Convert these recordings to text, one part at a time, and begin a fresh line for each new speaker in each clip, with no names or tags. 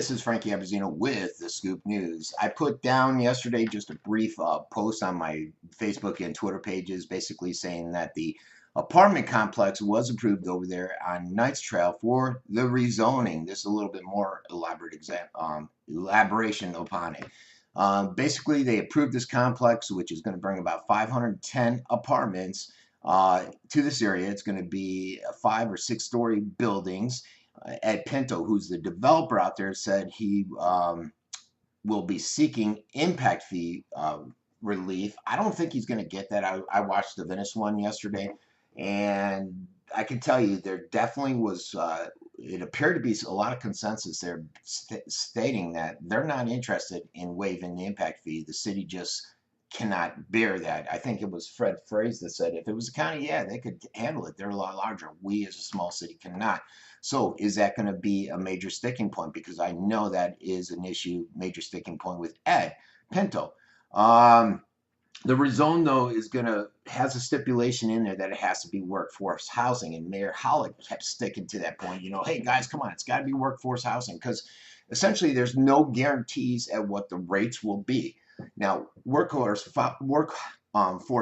This is Frankie Abbruzzino with the Scoop News. I put down yesterday just a brief post on my Facebook and Twitter pages basically saying that the apartment complex was approved over there on Knights Trail for the rezoning. This is a little bit more elaboration upon it. Basically, they approved this complex, which is going to bring about 510 apartments to this area. It's going to be 5 or 6 story buildings. Ed Pinto, who's the developer out there, said he will be seeking impact fee relief. I don't think he's going to get that. I watched the Venice one yesterday, and I can tell you there definitely was, it appeared to be a lot of consensus there stating that they're not interested in waiving the impact fee. The city just cannot bear that. I think it was Fred Fraze that said if it was a county, yeah, they could handle it. They're a lot larger. We as a small city cannot. So is that going to be a major sticking point? Because I know that is an issue, major sticking point with Ed Pinto. The rezone, though, has a stipulation in there that it has to be workforce housing, and Mayor Howlett kept sticking to that point. Hey guys, come on, it's got to be workforce housing, because essentially there's no guarantees at what the rates will be. Now, workforce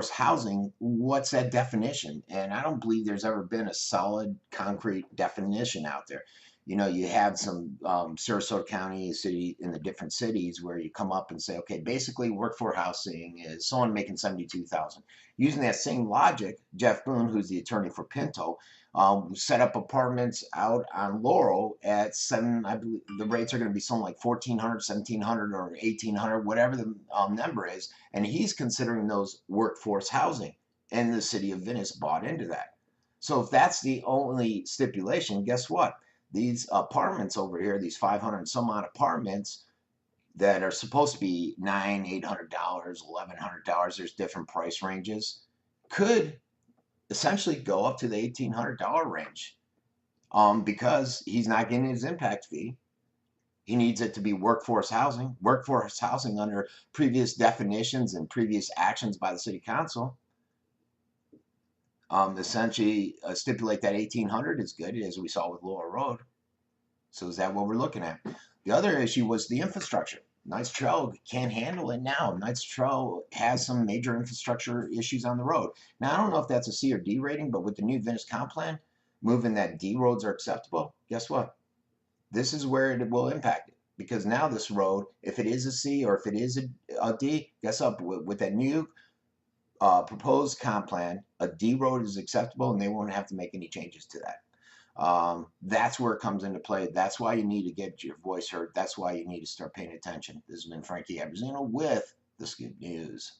housing, what's that definition? And I don't believe there's ever been a solid, concrete definition out there. You have some Sarasota County city in the different cities where you come up and say, okay, basically workforce housing is someone making $72,000. Using that same logic, Jeff Boone, who's the attorney for Pinto, set up apartments out on Laurel at I believe the rates are going to be something like $1,400, $1,700, or $1,800, whatever the number is, and he's considering those workforce housing, and the city of Venice bought into that. So if that's the only stipulation, guess what? These apartments over here, these 500 some odd apartments that are supposed to be $900, $800, $1,100, there's different price ranges, could essentially go up to the $1,800 range because he's not getting his impact fee. He needs it to be workforce housing. Workforce housing under previous definitions and previous actions by the city council. Essentially stipulate that 1,800 is good, as we saw with Laurel Road. So is that what we're looking at? The other issue was the infrastructure. Knights Trail can't handle it now. Knights Trail has some major infrastructure issues on the road. Now, I don't know if that's a C or D rating, but with the new Venice comp plan, moving that D roads are acceptable, guess what? This is where it will impact it. Because now this road, if it is a C or if it is a D, guess what? With that new proposed comp plan, a D road is acceptable, and they won't have to make any changes to that. That's where it comes into play. That's why you need to get your voice heard. That's why you need to start paying attention. This has been Frankie Abbruzzino with the Scoop News.